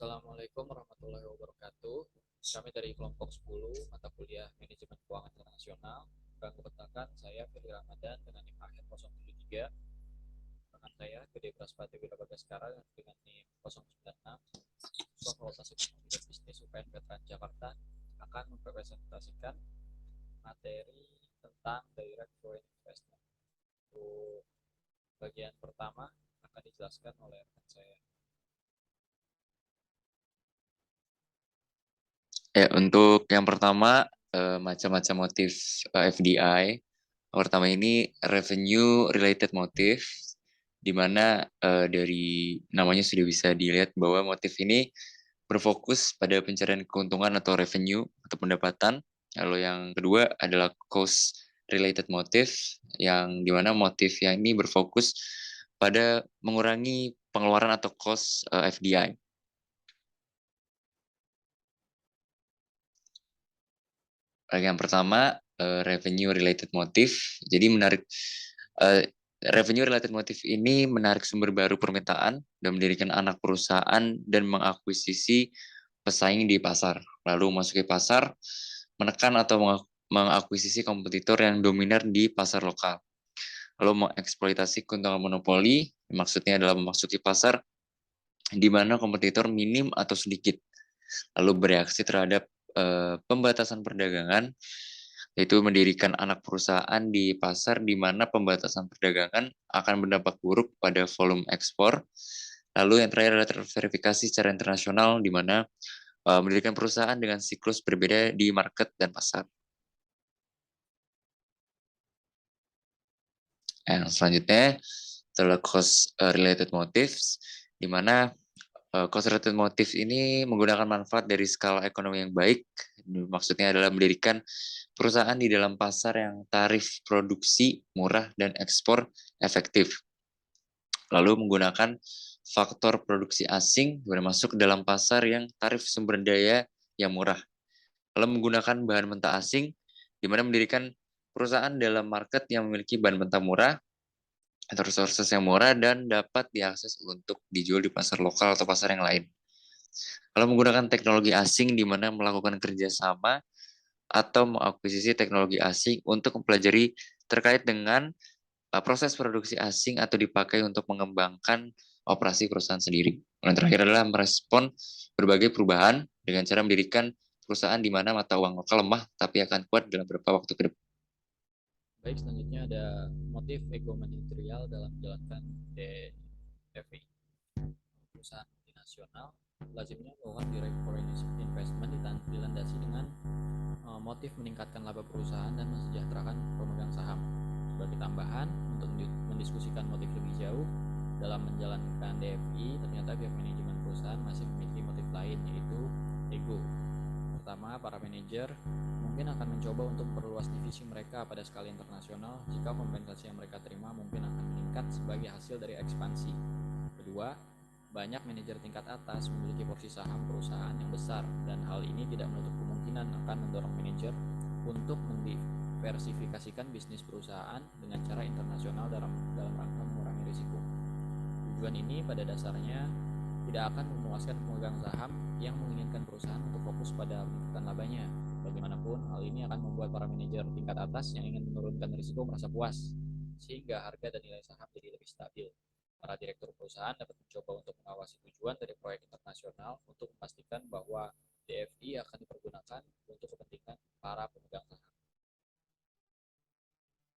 Assalamualaikum warahmatullahi wabarakatuh. Kami dari kelompok 10 mata kuliah Manajemen Keuangan Internasional. Kebetulan saya Fedi Ramadan dengan NIM akhir 073. Rekan saya Gede Praspati Wirabagaskara dengan NIM 096. Siswa Fakultas Ekonomi dan Bisnis UPN Veteran Jakarta akan mempresentasikan materi tentang Direct Foreign Investment. Untuk bagian pertama akan dijelaskan oleh rekan saya. Ya, untuk yang pertama, macam-macam motif FDI. Pertama ini revenue related motif, di mana dari namanya sudah bisa dilihat bahwa motif ini berfokus pada pencarian keuntungan atau revenue atau pendapatan. Lalu yang kedua adalah cost related motif, yang dimana motif yang ini berfokus pada mengurangi pengeluaran atau cost FDI. Yang pertama, revenue related motive. Jadi revenue related motive ini menarik sumber baru permintaan dan mendirikan anak perusahaan dan mengakuisisi pesaing di pasar. Lalu masuk ke pasar, menekan atau mengakuisisi kompetitor yang dominan di pasar lokal. Lalu mengeksploitasi keuntungan monopoli, maksudnya adalah memasuki pasar di mana kompetitor minim atau sedikit. Lalu bereaksi terhadap pembatasan perdagangan, yaitu mendirikan anak perusahaan di pasar di mana pembatasan perdagangan akan berdampak buruk pada volume ekspor. Lalu yang terakhir adalah terverifikasi secara internasional, di mana mendirikan perusahaan dengan siklus berbeda di market dan pasar. Yang selanjutnya adalah cost related motives, di mana cost related motif ini menggunakan manfaat dari skala ekonomi yang baik. Maksudnya adalah mendirikan perusahaan di dalam pasar yang tarif produksi murah dan ekspor efektif. Lalu menggunakan faktor produksi asing masuk ke dalam pasar yang tarif sumber daya yang murah. Lalu menggunakan bahan mentah asing, di mana mendirikan perusahaan dalam market yang memiliki bahan mentah murah atau resources yang murah dan dapat diakses untuk dijual di pasar lokal atau pasar yang lain. Kalau menggunakan teknologi asing, di mana melakukan kerjasama atau mengakuisisi teknologi asing untuk mempelajari terkait dengan proses produksi asing atau dipakai untuk mengembangkan operasi perusahaan sendiri. Yang terakhir adalah merespon berbagai perubahan dengan cara mendirikan perusahaan di mana mata uang lokal lemah tapi akan kuat dalam beberapa waktu ke depan. Baik, selanjutnya ada motif ego manajerial dalam menjalankan DFI. Perusahaan multinasional lazimnya melakukan direct foreign investment dilandasi dengan motif meningkatkan laba perusahaan dan mensejahterakan pemegang saham. Sebagai tambahan, untuk mendiskusikan motif lebih jauh, dalam menjalankan DFI, ternyata pihak manajemen perusahaan masih memiliki motif lain, yaitu ego. Pertama, para manajer mungkin akan mencoba untuk memperluas divisi mereka pada skala internasional jika kompensasi yang mereka terima mungkin akan meningkat sebagai hasil dari ekspansi. Kedua, banyak manajer tingkat atas memiliki porsi saham perusahaan yang besar dan hal ini tidak menutup kemungkinan akan mendorong manajer untuk mendiversifikasikan bisnis perusahaan dengan cara internasional dalam rangka mengurangi risiko. Tujuan ini pada dasarnya tidak akan memuaskan pemegang saham yang menginginkan perusahaan untuk fokus pada meningkatkan labanya. Bagaimanapun, hal ini akan membuat para manajer tingkat atas yang ingin menurunkan risiko merasa puas, sehingga harga dan nilai saham jadi lebih stabil. Para direktur perusahaan dapat mencoba untuk mengawasi tujuan dari proyek internasional untuk memastikan bahwa DFI akan dipergunakan untuk kepentingan para pemegang saham.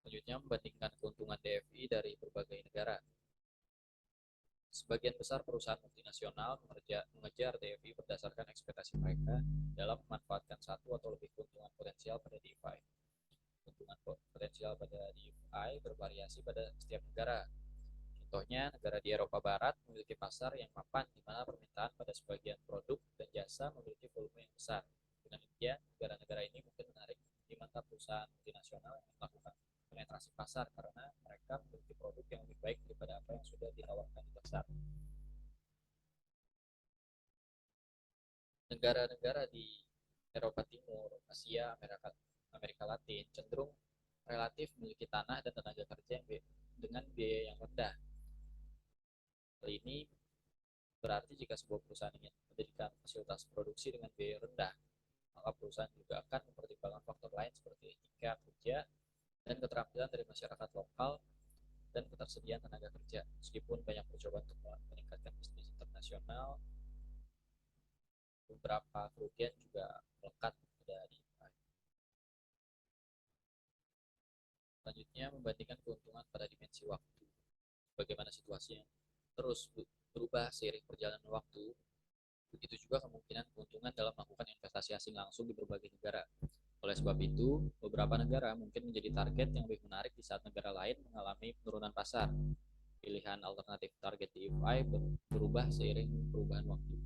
Selanjutnya, membandingkan keuntungan DFI dari berbagai negara. Sebagian besar perusahaan multinasional mengejar DFI berdasarkan ekspektasi mereka dalam memanfaatkan satu atau lebih keuntungan potensial pada DeFi. Keuntungan potensial pada DeFi bervariasi pada setiap negara. Contohnya, negara di Eropa Barat memiliki pasar yang mapan di mana permintaan pada sebagian produk dan jasa memiliki volume yang besar. Dengan demikian, negara-negara ini mungkin menarik di mata perusahaan multinasional yang melakukan penetrasi pasar karena mereka memiliki produk yang lebih baik daripada apa yang sudah ditawarkan di pasar. Negara-negara di Eropa Timur, Asia, Amerika Latin cenderung relatif memiliki tanah dan tenaga kerja yang dengan biaya yang rendah. Hal ini Berarti jika sebuah perusahaan ingin mendirikan fasilitas produksi dengan biaya rendah, maka perusahaan juga akan mempertimbangkan faktor lain seperti etika kerja dan keterampilan dari masyarakat lokal dan ketersediaan tenaga kerja. Meskipun banyak percobaan untuk meningkatkan bisnis internasional, beberapa kerugian juga melekat pada DeFi. Selanjutnya, membandingkan keuntungan pada dimensi waktu. Bagaimana situasi yang terus berubah seiring perjalanan waktu, begitu juga kemungkinan keuntungan dalam melakukan investasi asing langsung di berbagai negara. Oleh sebab itu, beberapa negara mungkin menjadi target yang lebih menarik di saat negara lain mengalami penurunan pasar. Pilihan alternatif target DeFi berubah seiring perubahan waktu.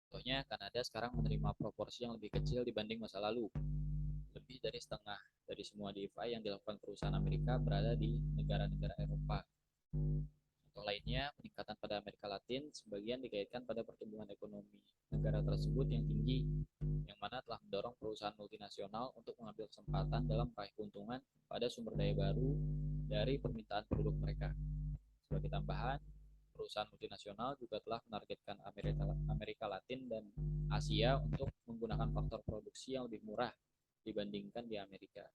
Contohnya, Kanada sekarang menerima proporsi yang lebih kecil dibanding masa lalu. Lebih dari setengah dari semua DeFi yang dilakukan perusahaan Amerika berada di negara-negara Eropa. Contoh lainnya, peningkatan pada Amerika Latin sebagian dikaitkan pada pertumbuhan ekonomi negara tersebut yang tinggi, yang mana telah mendorong perusahaan multinasional untuk mengambil kesempatan dalam meraih keuntungan pada sumber daya baru dari permintaan produk mereka. Sebagai tambahan, perusahaan multinasional juga telah menargetkan Amerika Latin dan Asia untuk menggunakan faktor produksi yang lebih murah dibandingkan di Amerika.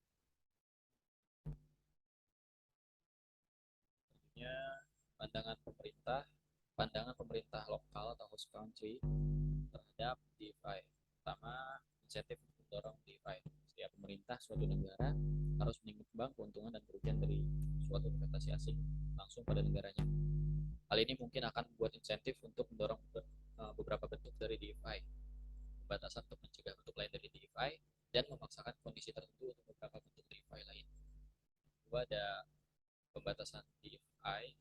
Selanjutnya, pandangan pemerintah lokal atau host country terhadap DeFi. Pertama, insentif untuk mendorong DeFi. Setiap pemerintah suatu negara harus menimbang keuntungan dan kerugian dari suatu investasi asing langsung pada negaranya. Hal ini mungkin akan membuat insentif untuk mendorong beberapa bentuk dari DeFi, pembatasan untuk mencegah bentuk lain dari DeFi, dan memaksakan kondisi tertentu untuk beberapa bentuk DeFi lain. Kedua, ada pembatasan DeFi.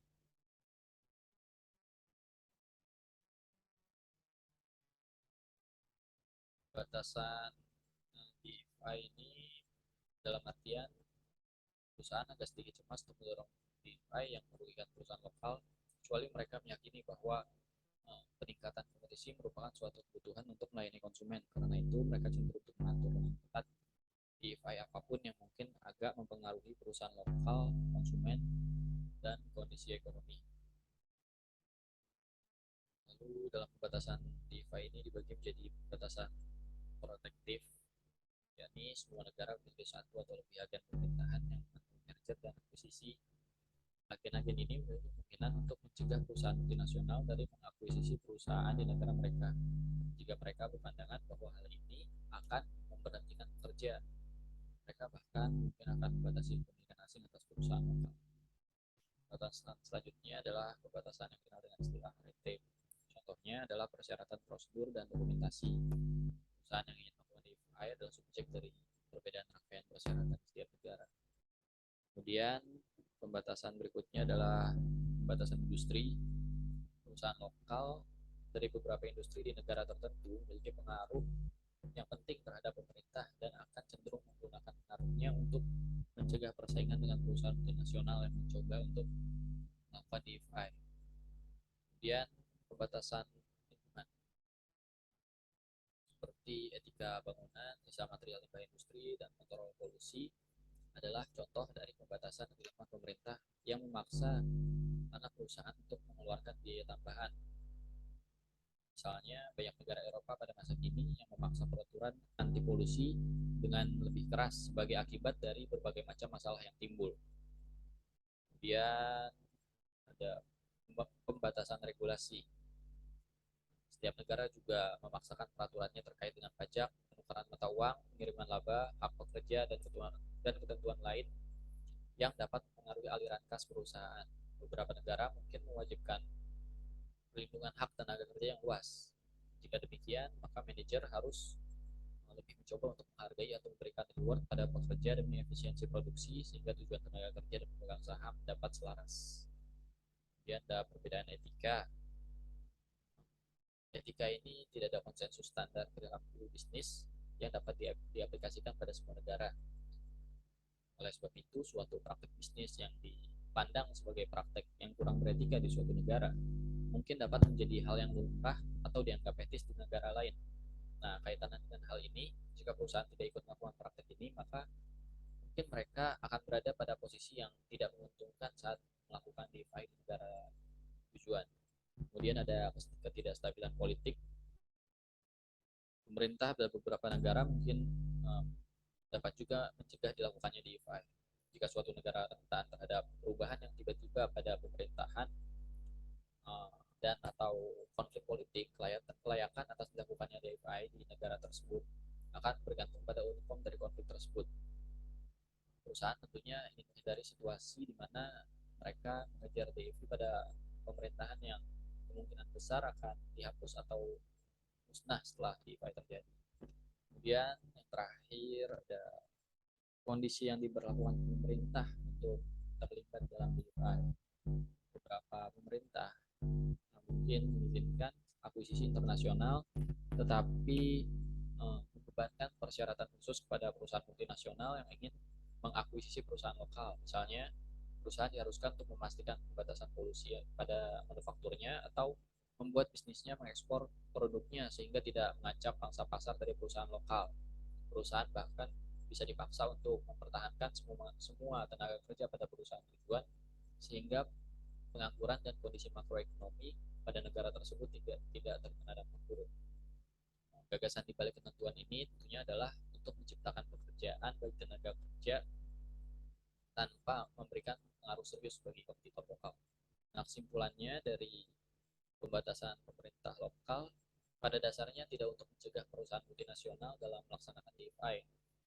Batasan DeFi ini dalam artian perusahaan agak sedikit cemas untuk mendorong DeFi yang merugikan perusahaan lokal, kecuali mereka meyakini bahwa peningkatan kompetisi merupakan suatu kebutuhan untuk melayani konsumen. Karena itu, mereka cenderung untuk mengatur dengan ketat DeFi apapun yang mungkin agak mempengaruhi perusahaan lokal, konsumen, dan kondisi ekonomi. Lalu dalam pembatasan DeFi ini dibagi menjadi pembatasan protektif, yakni semua negara memiliki satu atau lebih agen pemerintahan yang merger dan akuisisi. Agen-agen ini memiliki kemungkinan untuk mencegah perusahaan multinasional dari mengakuisisi perusahaan di negara mereka jika mereka berpandangan bahwa hal ini akan memberhentikan pekerja. Mereka bahkan mungkin akan membatasi kepemilikan asing atas perusahaan lokal. Pembatasan selanjutnya adalah pembatasan yang dikenal dengan istilah red tape. Contohnya adalah persyaratan prosedur dan dokumentasi. Perusahaan yang ingin melakukan DeFi adalah subjek dari perbedaan rangkaian persyaratan setiap negara. Kemudian pembatasan berikutnya adalah pembatasan industri. Perusahaan lokal dari beberapa industri di negara tertentu memiliki pengaruh yang penting terhadap pemerintah dan akan cenderung menggunakan pengaruhnya untuk mencegah persaingan dengan perusahaan multinasional yang mencoba untuk melakukan DeFi. Kemudian pembatasan lingkungan seperti etika bangunan, sisa material limbah industri, dan kontrol polusi adalah contoh dari pembatasan yang dilakukan pemerintah yang memaksa anak perusahaan untuk mengeluarkan biaya tambahan. Misalnya, banyak negara Eropa pada masa kini yang memaksa peraturan anti polusi dengan lebih keras sebagai akibat dari berbagai macam masalah yang timbul. Kemudian ada pembatasan regulasi. Setiap negara juga memaksakan peraturannya terkait dengan pajak, penukaran mata uang, pengiriman laba, hak pekerja, dan ketentuan lain yang dapat mempengaruhi aliran kas perusahaan. Beberapa negara mungkin mewajibkan perlindungan hak tenaga kerja yang luas. Jika demikian, maka manajer harus lebih mencoba untuk menghargai atau memberikan reward pada pekerja demi efisiensi produksi sehingga tujuan tenaga kerja dan pemegang saham dapat selaras. Kemudian ada perbedaan etika. Etika ini tidak ada konsensus standar perilaku bisnis yang dapat diaplikasikan pada semua negara. Oleh sebab itu, suatu praktek bisnis yang dipandang sebagai praktek yang kurang beretika di suatu negara mungkin dapat menjadi hal yang lumrah atau dianggap etis di negara lain. Nah, kaitannya dengan hal ini, jika perusahaan tidak ikut melakukan praktek ini, maka mungkin mereka akan berada pada posisi yang tidak menguntungkan saat melakukan DeFi di negara tujuan. Kemudian ada ketidakstabilan politik. Pemerintah dan beberapa negara mungkin uh, dapat juga mencegah dilakukannya DeFi. Jika suatu negara rentan terhadap perubahan yang tiba-tiba pada pemerintahan dan atau konflik politik, kelayakan atas dilakukannya DeFi di negara tersebut akan bergantung pada outcome dari konflik tersebut. Perusahaan tentunya ingin menghindari situasi di mana mereka mengejar DeFi pada pemerintahan yang kemungkinan besar akan dihapus atau musnah setelah DeFi terjadi. Kemudian yang terakhir ada kondisi yang diberlakukan pemerintah untuk terlibat dalam DeFi. Beberapa pemerintah mungkin mengizinkan akuisisi internasional, tetapi membebankan persyaratan khusus kepada perusahaan multinasional yang ingin mengakuisisi perusahaan lokal. Misalnya, perusahaan diharuskan untuk memastikan pembatasan polusi pada manufakturnya atau membuat bisnisnya mengekspor produknya sehingga tidak mengancam pangsa pasar dari perusahaan lokal. Perusahaan bahkan bisa dipaksa untuk mempertahankan semua tenaga kerja pada perusahaan tujuan sehingga pengangguran dan kondisi makroekonomi pada negara tersebut tidak terkena dampak buruk. Gagasan di balik ketentuan ini tentunya adalah untuk menciptakan pekerjaan bagi tenaga kerja tanpa memberikan pengaruh serius bagi kompetitor lokal. Nah, kesimpulannya dari pembatasan pemerintah lokal pada dasarnya tidak untuk mencegah perusahaan multinasional dalam melaksanakan DeFi.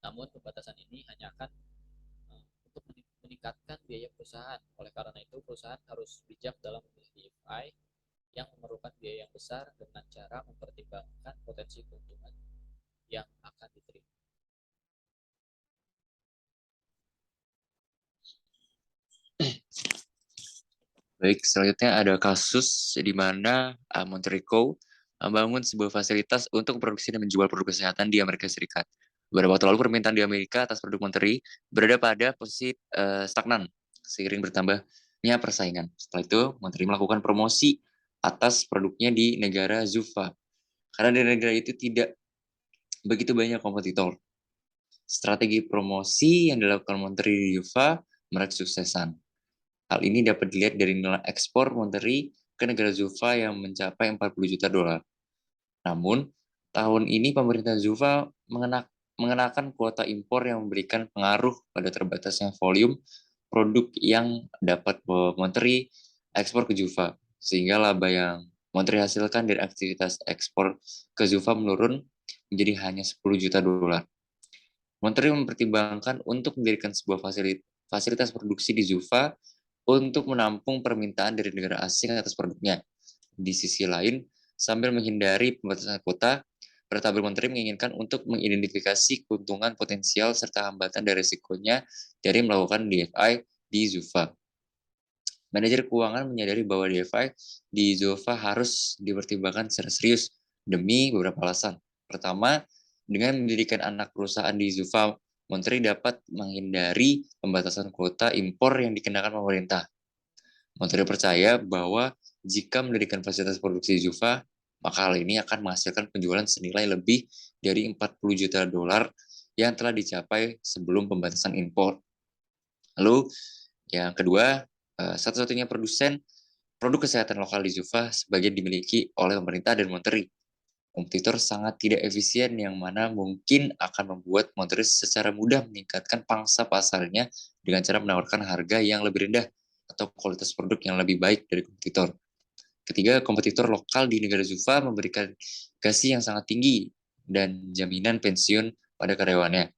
Namun pembatasan ini hanya akan untuk meningkatkan biaya perusahaan. Oleh karena itu, perusahaan harus bijak dalam memilih DeFi yang memerlukan biaya yang besar dengan cara mempertimbangkan potensi keuntungan yang akan diterima. Baik, selanjutnya ada kasus di mana Monterico membangun sebuah fasilitas untuk memproduksi dan menjual produk kesehatan di Amerika Serikat. Beberapa waktu lalu permintaan di Amerika atas produk Monteri berada pada posisi stagnan seiring bertambahnya persaingan. Setelah itu, Monteri melakukan promosi atas produknya di negara Zufa. Karena di negara itu tidak begitu banyak kompetitor. Strategi promosi yang dilakukan Monteri di Zufa meraih kesuksesan. Hal ini dapat dilihat dari nilai ekspor Monterrey ke negara Zufa yang mencapai 40 juta dolar. Namun, tahun ini pemerintah Zufa mengenakan kuota impor yang memberikan pengaruh pada terbatasnya volume produk yang dapat Monterrey ekspor ke Zufa, sehingga laba yang Monterrey hasilkan dari aktivitas ekspor ke Zufa menurun menjadi hanya 10 juta dolar. Monterrey mempertimbangkan untuk mendirikan sebuah fasilitas produksi di Zufa untuk menampung permintaan dari negara asing atas produknya. Di sisi lain, sambil menghindari pembatasan kuota, Pertabel Monterrey menginginkan untuk mengidentifikasi keuntungan potensial serta hambatan dan risikonya dari melakukan DFI di Zufa. Manajer keuangan menyadari bahwa DFI di Zufa harus dipertimbangkan secara serius demi beberapa alasan. Pertama, dengan mendirikan anak perusahaan di Zufa, Monterrey dapat menghindari pembatasan kuota impor yang dikenakan pemerintah. Monterrey percaya bahwa jika mendirikan fasilitas produksi Zufa, maka hal ini akan menghasilkan penjualan senilai lebih dari 40 juta dolar yang telah dicapai sebelum pembatasan impor. Lalu yang kedua, satu-satunya produsen produk kesehatan lokal di Zufa sebagian dimiliki oleh pemerintah dan Monterrey. Kompetitor sangat tidak efisien yang mana mungkin akan membuat Monterrey secara mudah meningkatkan pangsa pasarnya dengan cara menawarkan harga yang lebih rendah atau kualitas produk yang lebih baik dari kompetitor. Ketiga, kompetitor lokal di negara Zufa memberikan gaji yang sangat tinggi dan jaminan pensiun pada karyawannya.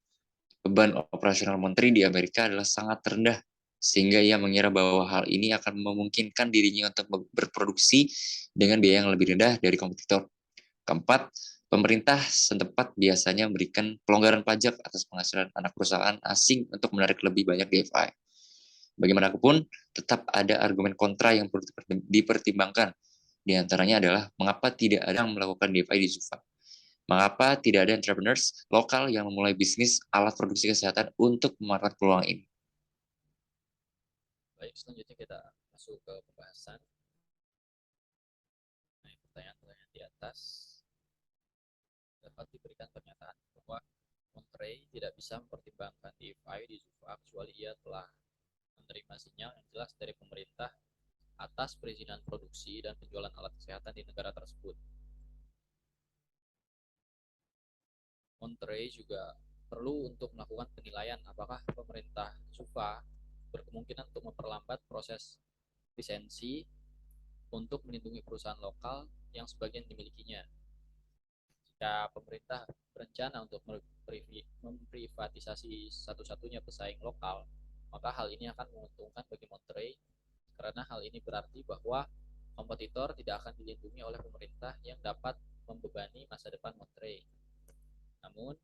Beban operasional Monterrey di Amerika adalah sangat rendah, sehingga ia mengira bahwa hal ini akan memungkinkan dirinya untuk berproduksi dengan biaya yang lebih rendah dari kompetitor. Keempat, pemerintah setempat biasanya memberikan pelonggaran pajak atas penghasilan anak perusahaan asing untuk menarik lebih banyak DFI. Bagaimanapun, tetap ada argumen kontra yang perlu dipertimbangkan. Di antaranya adalah mengapa tidak ada yang melakukan DFI di Zufa. Mengapa tidak ada entrepreneurs lokal yang memulai bisnis alat produksi kesehatan untuk memanfaatkan peluang ini? Baik, selanjutnya kita masuk ke pembahasan. Nah, pertanyaan-pertanyaan di atas dapat diberikan pernyataan bahwa Monterrey tidak bisa mempertimbangkan DeFi di Zufa kecuali ia telah menerima sinyal yang jelas dari pemerintah atas perizinan produksi dan penjualan alat kesehatan di negara tersebut. Monterey juga perlu untuk melakukan penilaian apakah pemerintah SUFA berkemungkinan untuk memperlambat proses lisensi untuk melindungi perusahaan lokal yang sebagian dimilikinya. Jika pemerintah berencana untuk memprivatisasi satu-satunya pesaing lokal, maka hal ini akan menguntungkan bagi Monterey karena hal ini berarti bahwa kompetitor tidak akan dilindungi oleh pemerintah yang dapat membebani masa depan Monterey. Namun,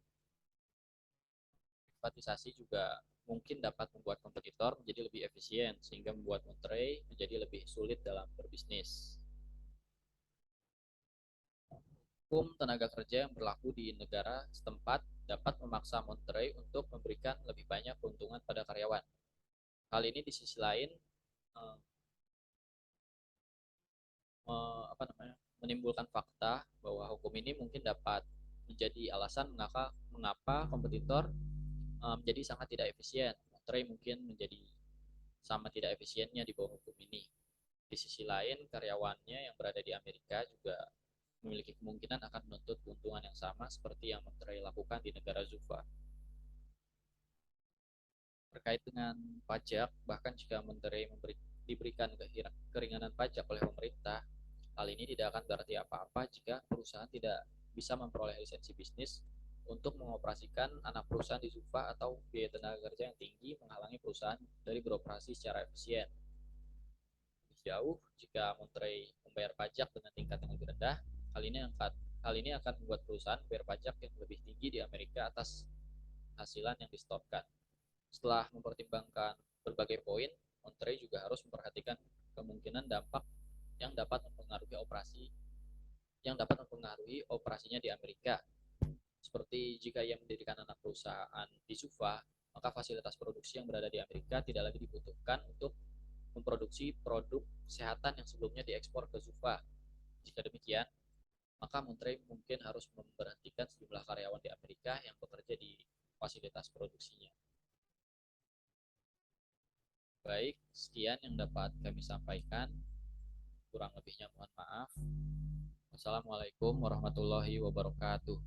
privatisasi juga mungkin dapat membuat kompetitor menjadi lebih efisien sehingga membuat Monterey menjadi lebih sulit dalam berbisnis. Hukum tenaga kerja yang berlaku di negara setempat dapat memaksa Monterey untuk memberikan lebih banyak keuntungan pada karyawan. Hal ini di sisi lain menimbulkan fakta bahwa hukum ini mungkin dapat menjadi alasan mengapa kompetitor menjadi sangat tidak efisien. Monterey mungkin menjadi sama tidak efisiennya di bawah hukum ini. Di sisi lain, karyawannya yang berada di Amerika juga memiliki kemungkinan akan menuntut keuntungan yang sama seperti yang Monterey lakukan di negara Zufa. Terkait dengan pajak, bahkan jika Monterey diberikan keringanan pajak oleh pemerintah, hal ini tidak akan berarti apa-apa jika perusahaan tidak bisa memperoleh lisensi bisnis untuk mengoperasikan anak perusahaan di Zufa atau biaya tenaga kerja yang tinggi menghalangi perusahaan dari beroperasi secara efisien. Lebih jauh, jika Monterey membayar pajak dengan tingkat yang lebih rendah, hal ini akan membuat perusahaan membayar pajak yang lebih tinggi di Amerika atas hasilan yang disetorkan. Setelah mempertimbangkan berbagai poin, Monterey juga harus memperhatikan kemungkinan dampak yang dapat mempengaruhi operasinya di Amerika. Seperti jika ia mendirikan anak perusahaan di Zufa, maka fasilitas produksi yang berada di Amerika tidak lagi dibutuhkan untuk memproduksi produk kesehatan yang sebelumnya diekspor ke Zufa. Jika demikian, maka Monterey mungkin harus memberhentikan sejumlah karyawan di Amerika yang bekerja di fasilitas produksinya. Baik, sekian yang dapat kami sampaikan. Kurang lebihnya mohon maaf. Wassalamualaikum warahmatullahi wabarakatuh.